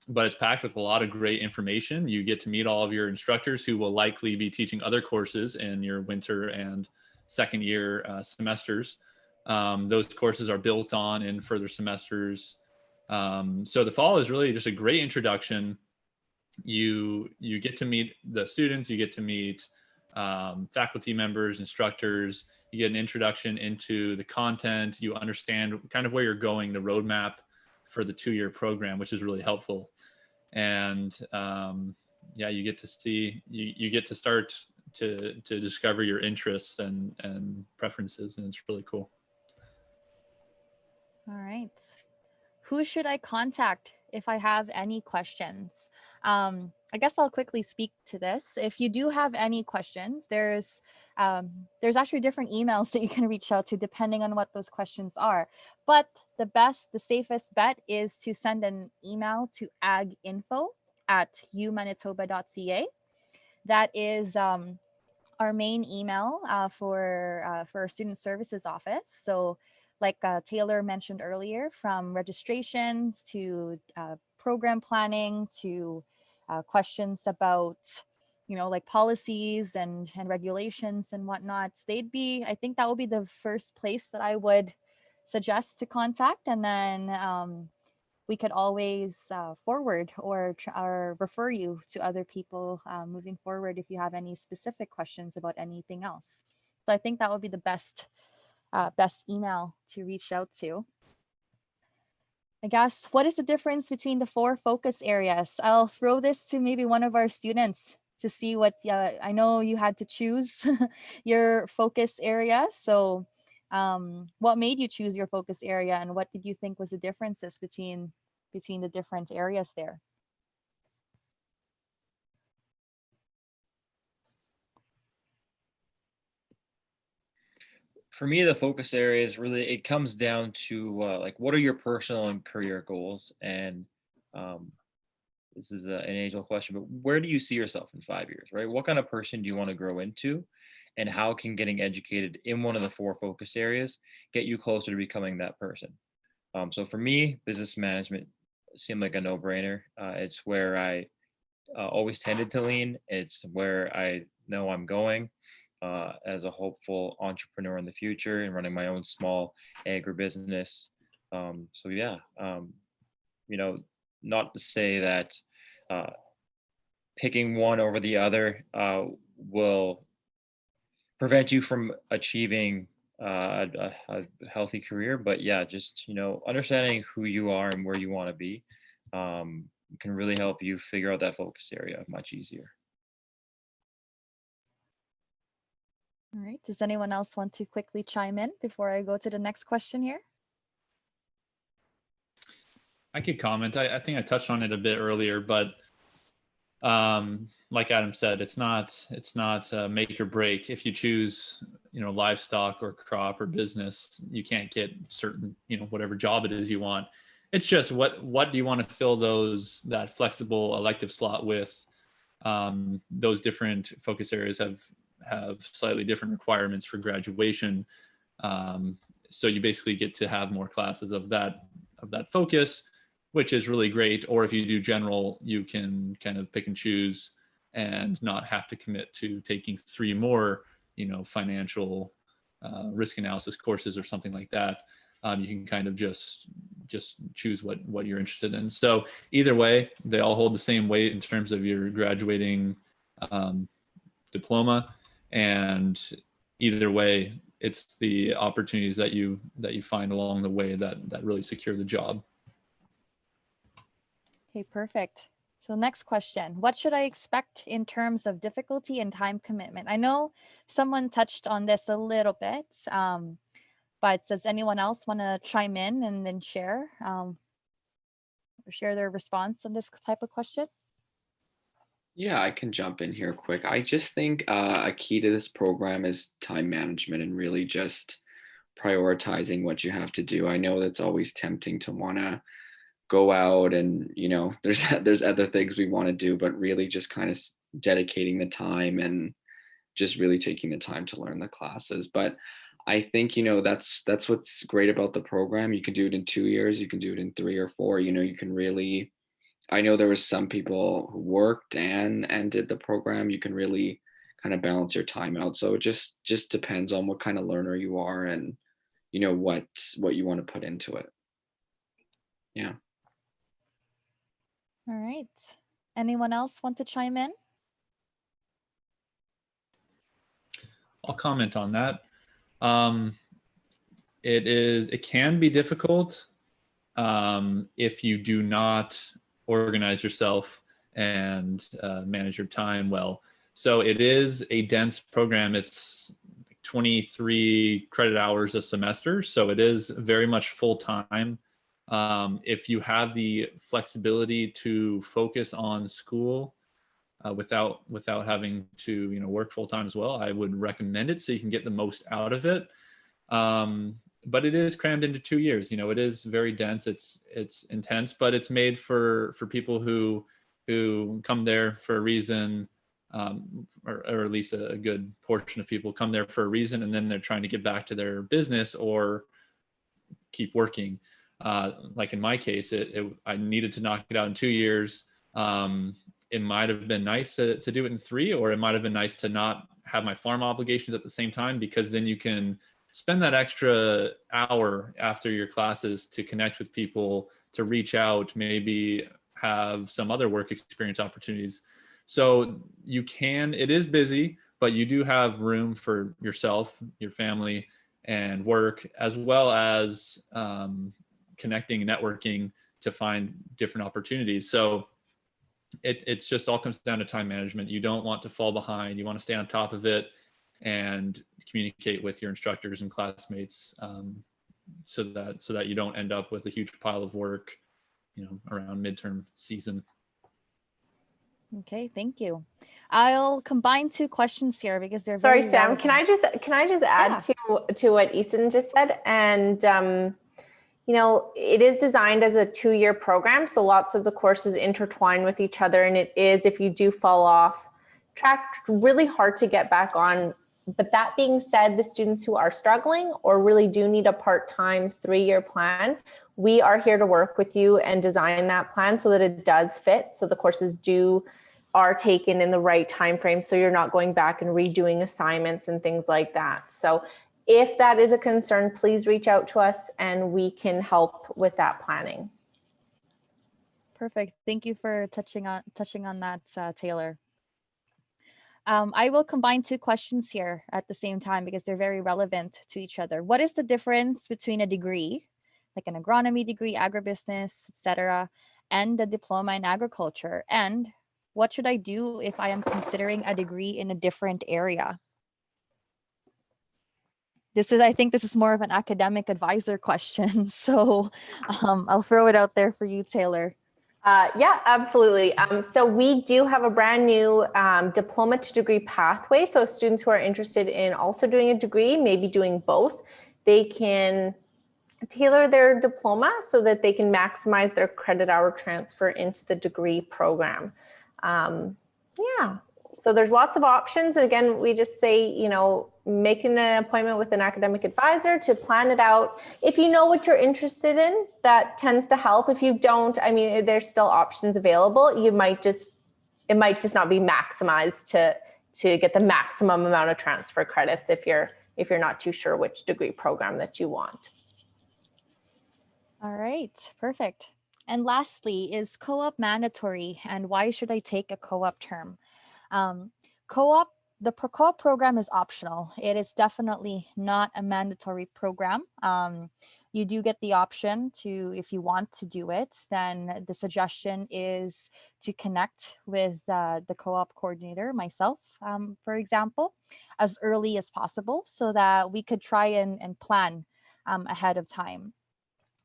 but it's packed with a lot of great information. You get to meet all of your instructors who will likely be teaching other courses in your winter and second year semesters. Those courses are built on in further semesters. So the fall is really just a great introduction. You get to meet the students, you get to meet faculty members, instructors, you get an introduction into the content, you understand kind of where you're going, the roadmap for the 2-year program, which is really helpful. And you get to see, you get to start to discover your interests and preferences, and it's really cool. All right. Who should I contact if I have any questions? I guess I'll quickly speak to this. If you do have any questions, there's actually different emails that you can reach out to depending on what those questions are. But the safest bet is to send an email to aginfo@umanitoba.ca. That is our main email for our student services office. So like Taylor mentioned earlier, from registrations to program planning to questions about, like policies and regulations and whatnot, I think that would be the first place that I would suggest to contact. And then we could always forward or refer you to other people moving forward if you have any specific questions about anything else. So I think that would be the best email to reach out to. I guess, what is the difference between the 4 focus areas? I'll throw this to maybe one of our students to see what, I know you had to choose your focus area. So what made you choose your focus area, and what did you think was the differences between the different areas there? For me, the focus area is really, it comes down to like, what are your personal and career goals? And this is an age-old question, but where do you see yourself in 5 years, right? What kind of person do you want to grow into? And how can getting educated in one of the 4 focus areas get you closer to becoming that person? So for me, business management seemed like a no-brainer. It's where I always tended to lean. It's where I know I'm going as a hopeful entrepreneur in the future and running my own small agribusiness. So yeah, you know, not to say that picking one over the other will prevent you from achieving a healthy career, but yeah, just understanding who you are and where you want to be can really help you figure out that focus area much easier. All right. Does anyone else want to quickly chime in before I go to the next question here? I could comment. I think I touched on it a bit earlier, but like Adam said, it's not make or break. If you choose, livestock or crop or business, you can't get certain, whatever job it is you want. It's just what do you want to fill that flexible elective slot with? Those different focus areas have slightly different requirements for graduation. So you basically get to have more classes of that focus, which is really great. Or if you do general, you can kind of pick and choose and not have to commit to taking 3 more, financial risk analysis courses or something like that. You can kind of just choose what you're interested in. So either way, they all hold the same weight in terms of your graduating diploma. And either way, it's the opportunities that you find along the way that really secure the job. Okay, perfect. So next question, what should I expect in terms of difficulty and time commitment? I know someone touched on this a little bit, but does anyone else want to chime in and then share their response on this type of question? Yeah, I can jump in here quick. I just think a key to this program is time management and really just prioritizing what you have to do. I know that's always tempting to want to go out and there's other things we want to do, but really just kind of dedicating the time and just really taking the time to learn the classes. But I think that's what's great about the program. You can do it in 2 years, you can do it in 3 or 4. You can really, I know there was some people who worked and did the program. You can really kind of balance your time out. So it just depends on what kind of learner you are and what you want to put into it. Yeah. All right. Anyone else want to chime in? I'll comment on that. It can be difficult if you do not organize yourself and manage your time well. So it is a dense program. It's 23 credit hours a semester. So it is very much full time. If you have the flexibility to focus on school without having to work full time as well, I would recommend it so you can get the most out of it. But it is crammed into 2 years. It is very dense. It's intense, but it's made for people who come there for a reason, or at least a good portion of people come there for a reason, and then they're trying to get back to their business or keep working. Like in my case, I needed to knock it out in 2 years. It might have been nice to do it in 3, or it might have been nice to not have my farm obligations at the same time, because then you can spend that extra hour after your classes to connect with people, to reach out, maybe have some other work experience opportunities. So it is busy, but you do have room for yourself, your family, and work, as well as connecting and networking to find different opportunities. So it's just all comes down to time management. You don't want to fall behind. You want to stay on top of it and communicate with your instructors and classmates, so that you don't end up with a huge pile of work, around midterm season. Okay, thank you. I'll combine 2 questions here because they're Sorry, very Sam, relevant. can I just add to what Ethan just said? And it is designed as a 2-year program, so lots of the courses intertwine with each other, and it is, if you do fall off track, really hard to get back on. But that being said, the students who are struggling or really do need a part-time 3-year plan, we are here to work with you and design that plan so that it does fit, so the courses do are taken in the right time frame, so you're not going back and redoing assignments and things like that. So if that is a concern, please reach out to us and we can help with that planning. Perfect. Thank you for touching on that, Taylor. I will combine two questions here at the same time because they're very relevant to each other. What is the difference between a degree, like an agronomy degree, agribusiness, etc., and a diploma in agriculture? And what should I do if I am considering a degree in a different area? I think this is more of an academic advisor question. So I'll throw it out there for you, Taylor. Yeah, absolutely. So we do have a brand new diploma to degree pathway. So students who are interested in also doing a degree, maybe doing both, they can tailor their diploma so that they can maximize their credit hour transfer into the degree program. Yeah, so there's lots of options. Again, we just say, you know, make an appointment with an academic advisor to plan it out. If you know what you're interested in, that tends to help. If you don't, I mean, there's still options available. It might just not be maximized to get the maximum amount of transfer credits if you're not too sure which degree program that you want. All right, perfect. And lastly, is co-op mandatory, and why should I take a co-op term? The co-op program is optional. It is definitely not a mandatory program. You do get the option to, if you want to do it, then the suggestion is to connect with the co-op coordinator, myself, for example, as early as possible so that we could try and plan ahead of time.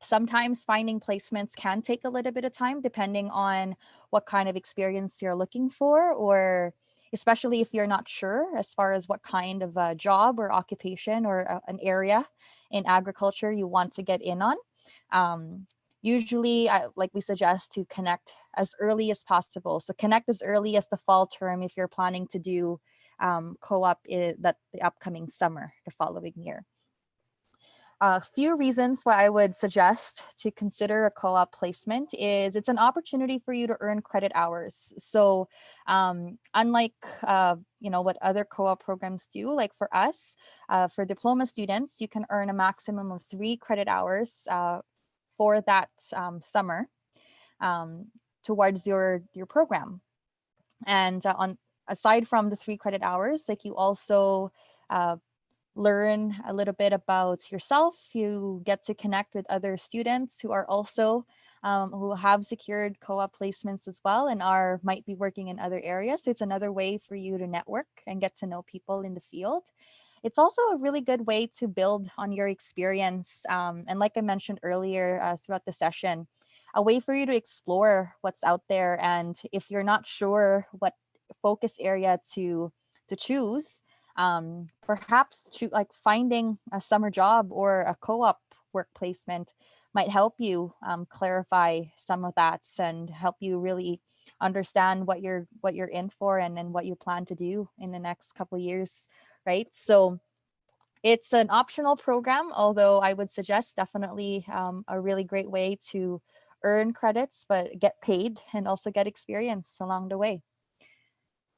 Sometimes finding placements can take a little bit of time depending on what kind of experience you're looking for, or especially if you're not sure as far as what kind of a job or occupation or an area in agriculture you want to get in on. Usually, like we suggest to connect as early as possible. So connect as early as the fall term if you're planning to do co-op the upcoming summer, the following year. A few reasons why I would suggest to consider a co-op placement is it's an opportunity for you to earn credit hours. So unlike what other co-op programs do, like for us, for diploma students, you can earn a maximum of 3 credit hours for that summer towards your program. And aside from the 3 credit hours, like you also learn a little bit about yourself. You get to connect with other students who are also who have secured co-op placements as well and might be working in other areas. So it's another way for you to network and get to know people in the field. It's also a really good way to build on your experience. And like I mentioned earlier throughout the session, a way for you to explore what's out there. And if you're not sure what focus area to choose, perhaps like finding a summer job or a co-op work placement might help you clarify some of that and help you really understand what you're in for and what you plan to do in the next couple of years, right? So it's an optional program, although I would suggest definitely a really great way to earn credits, but get paid and also get experience along the way.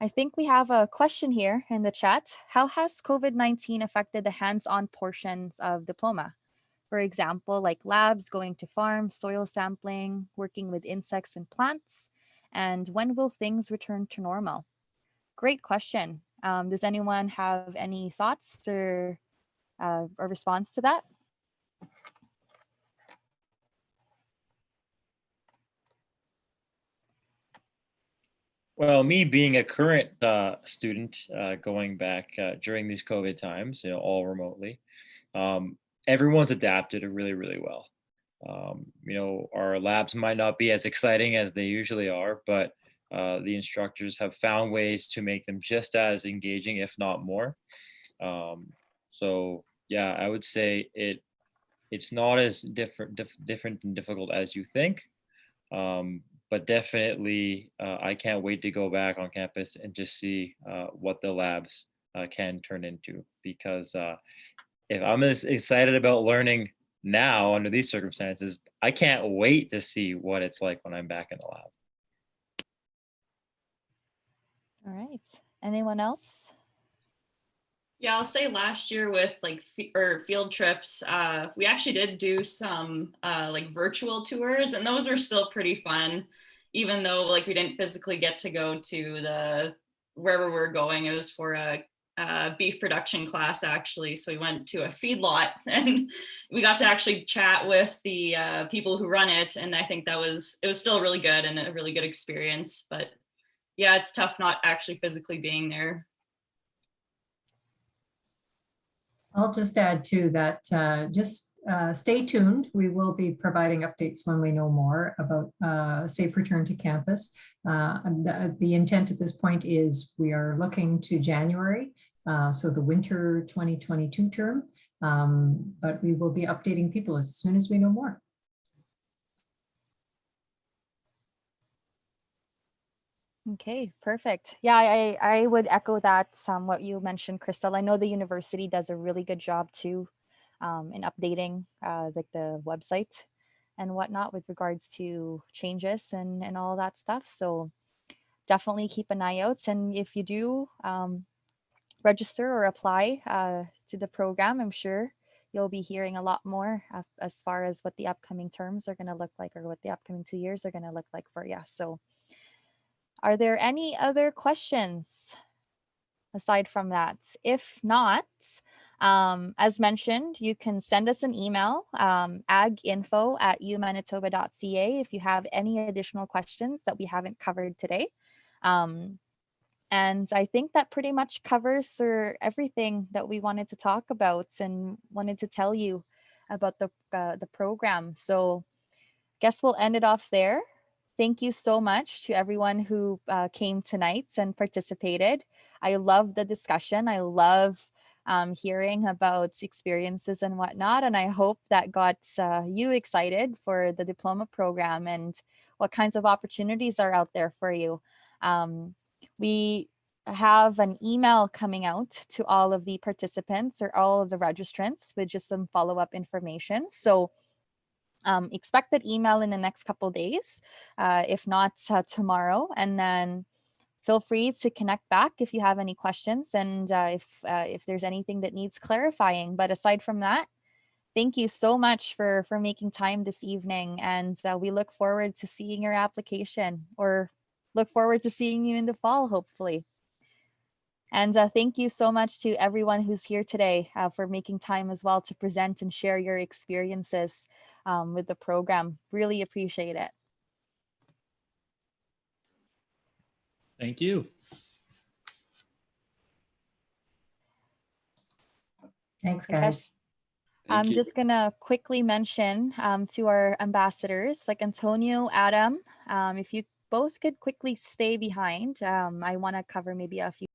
I think we have a question here in the chat. How has COVID-19 affected the hands-on portions of diploma? For example, like labs, going to farms, soil sampling, working with insects and plants, and when will things return to normal? Great question. Does anyone have any thoughts or a response to that? Well, me being a current student going back during these COVID times, all remotely, everyone's adapted really, really well. Our labs might not be as exciting as they usually are, but the instructors have found ways to make them just as engaging, if not more. So yeah, I would say it's not as different and difficult as you think. But definitely, I can't wait to go back on campus and just see what the labs can turn into. Because if I'm as excited about learning now under these circumstances, I can't wait to see what it's like when I'm back in the lab. All right. Anyone else? Yeah, I'll say last year with like field trips, we actually did do some like virtual tours, and those were still pretty fun, even though like we didn't physically get to go to the wherever we're going. It was for a beef production class actually, so we went to a feedlot and we got to actually chat with the people who run it, and I think it was still really good and a really good experience. But yeah, it's tough not actually physically being there. I'll just add to that, just stay tuned. We will be providing updates when we know more about safe return to campus. The intent at this point is we are looking to January, so the winter 2022 term, but we will be updating people as soon as we know more. Okay, perfect. Yeah, I would echo that, what you mentioned, Crystal. I know the university does a really good job too in updating like the website and whatnot with regards to changes and all that stuff. So definitely keep an eye out. And if you do register or apply to the program, I'm sure you'll be hearing a lot more as far as what the upcoming terms are going to look like or what the upcoming 2 years are going to look like for you. So are there any other questions aside from that? If not, as mentioned, you can send us an email, aginfo@umanitoba.ca if you have any additional questions that we haven't covered today. And I think that pretty much covers everything that we wanted to talk about and wanted to tell you about the program. So guess we'll end it off there. Thank you so much to everyone who came tonight and participated. I love the discussion. I love hearing about experiences and whatnot. And I hope that got you excited for the diploma program and what kinds of opportunities are out there for you. We have an email coming out to all of the participants or all of the registrants with just some follow-up information. So expect that email in the next couple days, if not tomorrow. And then feel free to connect back if you have any questions and if there's anything that needs clarifying. But aside from that, thank you so much for making time this evening. And we look forward to seeing your application or look forward to seeing you in the fall, hopefully. And thank you so much to everyone who's here today for making time as well to present and share your experiences with the program. Really appreciate it. Thank you. Thanks, I guys. guess Thank I'm you. just gonna quickly mention to our ambassadors like Antonio, Adam, if you both could quickly stay behind. I want to cover maybe a few